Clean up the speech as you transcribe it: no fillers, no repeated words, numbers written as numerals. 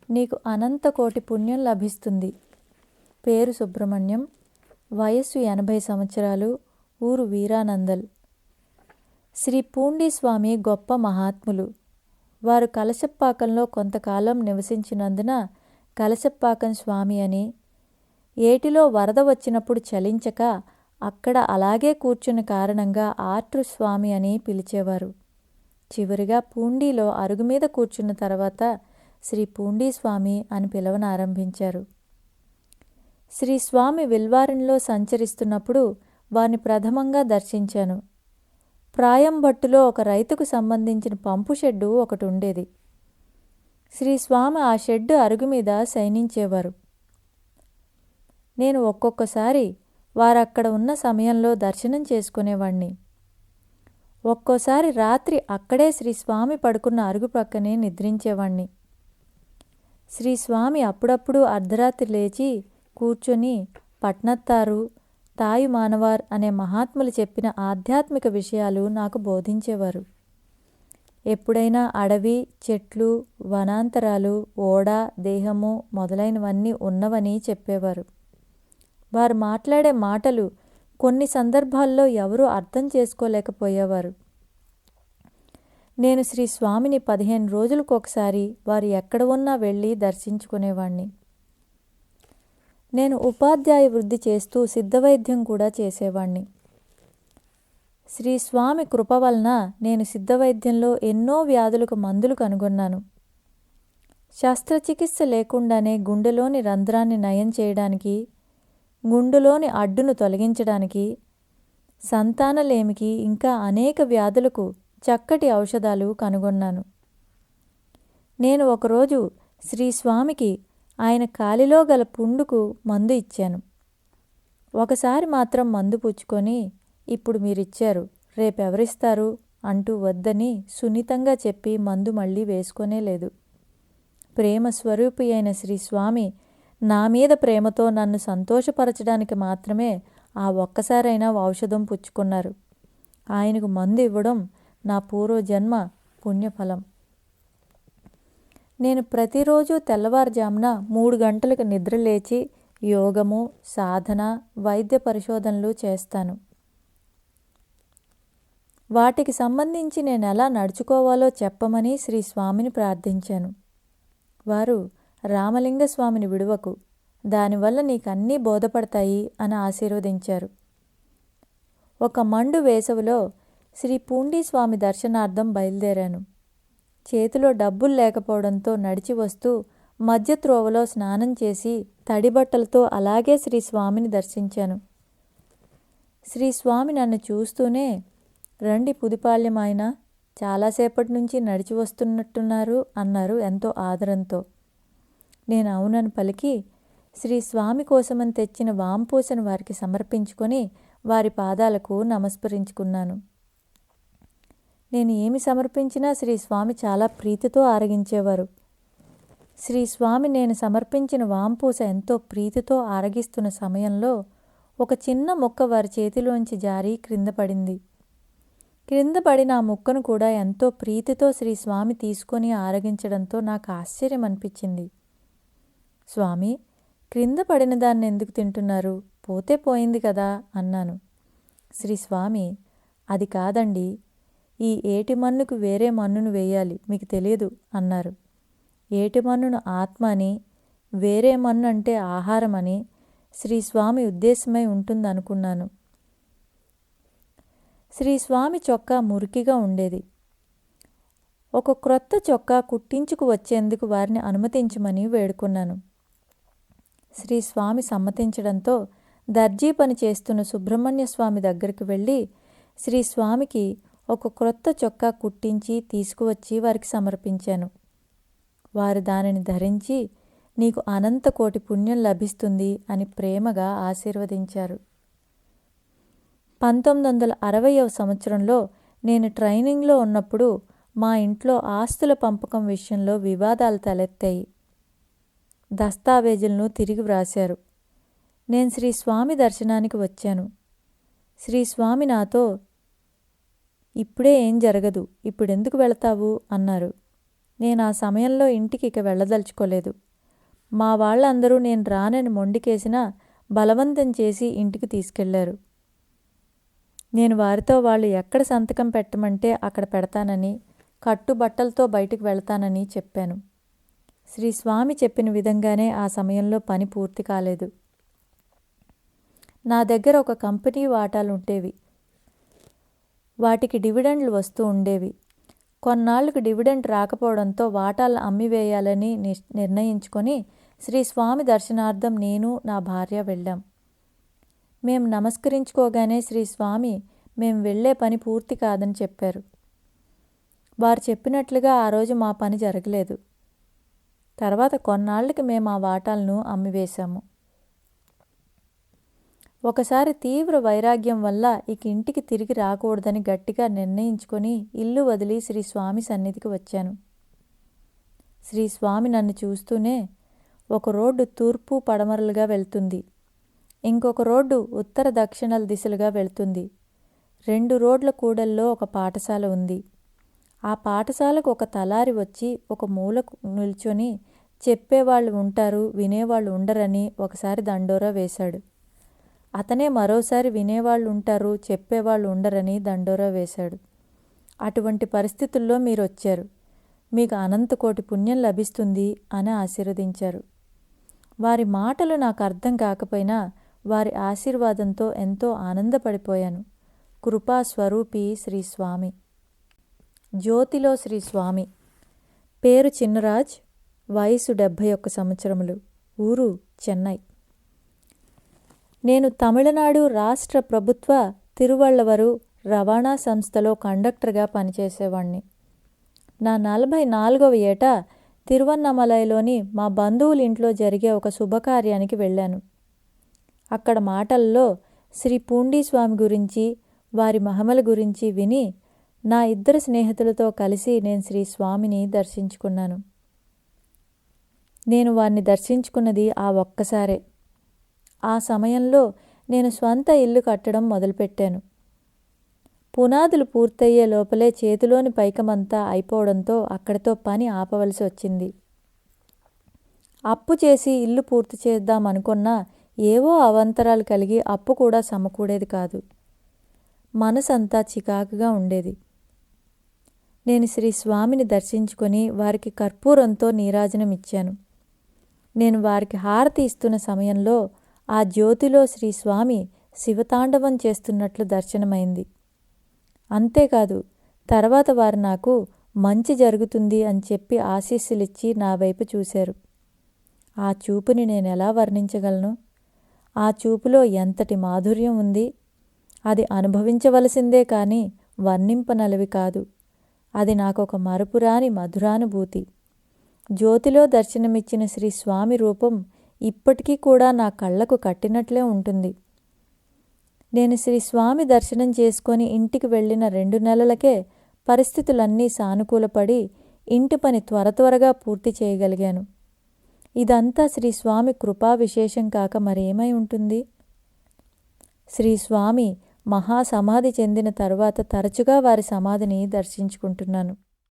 నీకు అనంత కోటి పుణ్యం లభిస్తుంది. పేరు సుబ్రహ్మణ్యం, వయస్సు 80 సంవత్సరాలు, ఊరు వీరానందల్. శ్రీ పూండి స్వామి గొప్ప మహాత్ములు. వారు కలశప్పాకంలో కొంతకాలం నివసించినందున కలశప్పాకం స్వామి అని, ఏటిలో వరద వచ్చినప్పుడు చలించక అక్కడ అలాగే కూర్చున్న కారణంగా ఆర్ట్రు స్వామి అని పిలిచేవారు. చివరిగా పూండిలో అరుగు మీద కూర్చున్న తర్వాత శ్రీ పూండి స్వామి అని పిలవనారంభించారు. శ్రీ స్వామి విల్వారణ్లో సంచరిస్తున్నప్పుడు వారిని ప్రథమంగా దర్శించాను. ప్రాయంభట్టులో ఒక రైతుకు సంబంధించిన పంపు షెడ్డు ఒకటి ఉండేది. శ్రీ స్వామి ఆ షెడ్డు అరుగు మీద శయనించేవారు. నేను ఒక్కొక్కసారి వారక్కడ ఉన్న సమయంలో దర్శనం చేసుకునేవాణ్ణి. ఒక్కోసారి రాత్రి అక్కడే శ్రీస్వామి పడుకున్న అరుగు పక్కనే నిద్రించేవాణ్ణి. శ్రీస్వామి అప్పుడప్పుడు అర్ధరాత్రి లేచి కూర్చొని పట్నత్తారు, తాయు మానవార్ అనే మహాత్ములు చెప్పిన ఆధ్యాత్మిక విషయాలు నాకు బోధించేవారు. ఎప్పుడైనా అడవి, చెట్లు, వనాంతరాలు, ఓడ, దేహము మొదలైనవన్నీ ఉన్నవని చెప్పేవారు. వారు మాట్లాడే మాటలు కొన్ని సందర్భాల్లో ఎవరూ అర్థం చేసుకోలేకపోయేవారు. నేను శ్రీ స్వామిని 15 రోజులకొకసారి వారు ఎక్కడ ఉన్నా వెళ్ళి దర్శించుకునేవాణ్ణి. నేను ఉపాధ్యాయ వృద్ధి చేస్తూ సిద్ధవైద్యం కూడా చేసేవాణ్ణి. శ్రీ స్వామి కృప వలన నేను సిద్ధవైద్యంలో ఎన్నో వ్యాధులకు మందులు కనుగొన్నాను. శస్త్రచికిత్స లేకుండానే గుండెలోని రంధ్రాన్ని నయం చేయడానికి, గుండెలోని అడ్డును తొలగించడానికి, సంతానలేమికి ఇంకా అనేక వ్యాధులకు చక్కటి ఔషధాలు కనుగొన్నాను. నేను ఒకరోజు శ్రీస్వామికి ఆయన కాలిలో గల పుండుకు మందు ఇచ్చాను. ఒకసారి మాత్రం మందు పుచ్చుకొని, ఇప్పుడు మీరిచ్చారు, రేపెవరిస్తారు అంటూ వద్దని సున్నితంగా చెప్పి మందు మళ్ళీ వేసుకొనే లేదు. ప్రేమ స్వరూపి అయిన శ్రీస్వామి నా మీద ప్రేమతో నన్ను సంతోషపరచడానికి మాత్రమే ఆ ఒక్కసారైనా ఔషధం పుచ్చుకున్నారు. ఆయనకు మందు ఇవ్వడం నా పూర్వజన్మ పుణ్యఫలం. నేను ప్రతిరోజు తెల్లవారుజామున 3 గంటలకు నిద్రలేచి యోగము, సాధన, వైద్య పరిశోధనలు చేస్తాను. వాటికి సంబంధించి నేను ఎలా నడుచుకోవాలో చెప్పమని శ్రీ స్వామిని ప్రార్థించాను. వారు రామలింగస్వామిని విడువకు, దానివల్ల నీకన్నీ బోధపడతాయి అని ఆశీర్వదించారు. ఒక మండు వేసవిలో శ్రీ పూండి స్వామి దర్శనార్థం బయలుదేరాను. చేతిలో డబ్బులు లేకపోవడంతో నడిచి వస్తూ మధ్య త్రోవలో స్నానం చేసి తడిబట్టలతో అలాగే శ్రీ స్వామిని దర్శించాను. శ్రీ స్వామి నన్ను చూస్తూనే, రండి పుదిపాళ్యం ఆయన, చాలాసేపటి నుంచి నడిచి వస్తున్నట్టున్నారు అన్నారు ఎంతో ఆదరంతో. నేను అవునని పలికి శ్రీ స్వామి కోసమని తెచ్చిన వాంపూసను వారికి సమర్పించుకొని వారి పాదాలకు నమస్కరించుకున్నాను. నేను ఏమి సమర్పించినా శ్రీ స్వామి చాలా ప్రీతితో ఆరగించేవారు. శ్రీ స్వామి నేను సమర్పించిన వాంపూస ఎంతో ప్రీతితో ఆరగిస్తున్న సమయంలో ఒక చిన్న ముక్క వారి చేతిలోంచి జారి క్రింద పడింది. క్రింద పడిన ఆ ముక్కను కూడా ఎంతో ప్రీతితో శ్రీ స్వామి తీసుకొని ఆరగించడంతో నాకు ఆశ్చర్యం అనిపించింది. స్వామి, క్రింద పడిన దాన్ని ఎందుకు తింటున్నారు? పోతే పోయింది కదా అన్నాను. శ్రీ స్వామి, అది కాదండి, ఈ ఏటి మన్నుకు వేరే మన్నును వేయాలి, మీకు తెలియదు అన్నారు. ఏటి మన్నును ఆత్మ అని, వేరే మన్ను అంటే ఆహారం అని శ్రీస్వామి ఉద్దేశమై ఉంటుందనుకున్నాను. శ్రీస్వామి చొక్కా మురికిగా ఉండేది. ఒక క్రొత్త చొక్కా కుట్టించుకు వచ్చేందుకు వారిని అనుమతించమని వేడుకున్నాను. శ్రీస్వామి సమ్మతించడంతో దర్జీ పని చేస్తున్న సుబ్రహ్మణ్య స్వామి దగ్గరికి వెళ్ళి శ్రీస్వామికి ఒక క్రొత్త చొక్కా కుట్టించి తీసుకువచ్చి వారికి సమర్పించాను. వారు దానిని ధరించి, నీకు అనంత కోటి పుణ్యం లభిస్తుంది అని ప్రేమగా ఆశీర్వదించారు. 1960వ సంవత్సరంలో నేను ట్రైనింగ్లో ఉన్నప్పుడు మా ఇంట్లో ఆస్తుల పంపకం విషయంలో వివాదాలు తలెత్తాయి. దస్తావేజులను తిరిగి వ్రాశారు. నేను శ్రీస్వామి దర్శనానికి వచ్చాను. శ్రీస్వామి నాతో, ఇప్పుడే ఏం జరగదు, ఇప్పుడెందుకు వెళతావు అన్నారు. నేను ఆ సమయంలో ఇంటికి ఇక వెళ్ళదలుచుకోలేదు. మా వాళ్ళందరూ నేను రానని మొండికేసినా బలవంతం చేసి ఇంటికి తీసుకెళ్లారు. నేను వారితో వాళ్ళు ఎక్కడ సంతకం పెట్టమంటే అక్కడ పెడతానని, కట్టుబట్టలతో బయటికి వెళతానని చెప్పాను. శ్రీ స్వామి చెప్పిన విధంగానే ఆ సమయంలో పని పూర్తి కాలేదు. నా దగ్గర ఒక కంపెనీ వాటాలుండేవి. వాటికి డివిడెండ్లు వస్తూ ఉండేవి. కొన్నాళ్లకు డివిడెండ్ రాకపోవడంతో వాటాలను అమ్మివేయాలని నిర్ణయించుకొని శ్రీ స్వామి దర్శనార్థం నేను, నా భార్య వెళ్ళాం. మేం నమస్కరించుకోగానే శ్రీ స్వామి మేం వెళ్లే పని పూర్తి కాదని చెప్పారు. వారు చెప్పినట్లుగా ఆ రోజు మా పని జరగలేదు. తర్వాత కొన్నాళ్లకి మేము ఆ వాటాలను అమ్మివేశాము. ఒకసారి తీవ్ర వైరాగ్యం వల్ల ఇక ఇంటికి తిరిగి రాకూడదని గట్టిగా నిర్ణయించుకొని ఇల్లు వదిలి శ్రీ స్వామి సన్నిధికి వచ్చాను. శ్రీ స్వామి నన్ను చూస్తూనే, ఒక రోడ్డు తూర్పు పడమరలుగా వెళ్తుంది, ఇంకొక రోడ్డు ఉత్తర దక్షిణాల దిశలుగా వెళ్తుంది. 2 రోడ్ల కూడల్లో ఒక పాఠశాల ఉంది. ఆ పాఠశాలకు ఒక తలారి వచ్చి ఒక మూలకు నిల్చొని చెప్పేవాళ్ళు ఉంటారు, వినేవాళ్ళు ఉండరని ఒకసారి దండోరా వేశాడు. అతనే మరోసారి వినేవాళ్ళు ఉంటారు, చెప్పేవాళ్ళు ఉండరని దండోరా వేశాడు. అటువంటి పరిస్థితుల్లో మీరొచ్చారు, మీకు అనంతకోటి పుణ్యం లభిస్తుంది అని ఆశీర్వదించారు. వారి మాటలు నాకు అర్థం కాకపోయినా వారి ఆశీర్వాదంతో ఎంతో ఆనందపడిపోయాను. కృపా స్వరూపి శ్రీ స్వామి. జ్యోతిలో శ్రీ స్వామి. పేరు చిన్నరాజ్, వయసు 71 సంవత్సరములు, ఊరు చెన్నై. నేను తమిళనాడు రాష్ట్ర ప్రభుత్వ తిరువళ్ళవరు రవాణా సంస్థలో కండక్టర్గా పనిచేసేవాణ్ణి. నా 44వ ఏట తిరువన్నమలైలోని మా బంధువుల ఇంట్లో జరిగే ఒక శుభకార్యానికి వెళ్ళాను. అక్కడ మాటల్లో శ్రీ పూండీస్వామి గురించి, వారి మహిమల గురించి విని నా 2 స్నేహితులతో కలిసి నేను శ్రీ స్వామిని దర్శించుకున్నాను. నేను వారిని దర్శించుకున్నది ఆ ఒక్కసారే. ఆ సమయంలో నేను స్వంత ఇల్లు కట్టడం మొదలుపెట్టాను. పునాదులు పూర్తయ్యే లోపలే చేతిలోని పైకమంతా అయిపోవడంతో అక్కడితో పని ఆపవలసి వచ్చింది. అప్పు చేసి ఇల్లు పూర్తి చేద్దామనుకున్నా ఏవో అవాంతరాలు కలిగి అప్పు కూడా సమకూడేది కాదు. మనసంతా చికాకుగా ఉండేది. నేను శ్రీ స్వామిని దర్శించుకొని వారికి కర్పూరంతో నీరాజనం ఇచ్చాను. నేను వారికి హారతి ఇస్తున్న సమయంలో ఆ జ్యోతిలో శ్రీ స్వామి శివతాండవం చేస్తున్నట్లు దర్శనమైంది. అంతేకాదు, తర్వాత వారు నాకు మంచి జరుగుతుంది అని చెప్పి ఆశీస్సులిచ్చి నా వైపు చూశారు. ఆ చూపుని నేనెలా వర్ణించగలను? ఆ చూపులో ఎంతటి మాధుర్యం ఉంది! అది అనుభవించవలసిందే కానీ వర్ణింపనలవి కాదు. అది నాకొక మరపురాని మధురానుభూతి. జ్యోతిలో దర్శనమిచ్చిన శ్రీ స్వామి రూపం ఇప్పటికీ కూడా నా కళ్ళకు కట్టినట్లే ఉంటుంది. నేను శ్రీ స్వామి దర్శనం చేసుకొని ఇంటికి వెళ్ళిన 2 నెలలకే పరిస్థితులన్నీ సానుకూలపడి ఇంటి పని త్వరగా పూర్తి చేయగలిగాను. ఇదంతా శ్రీ స్వామి కృపా విశేషం కాక మరేమై ఉంటుంది? శ్రీ స్వామి మహాసమాధి చెందిన తరువాత తరచుగా వారి సమాధిని దర్శించుకుంటున్నాను.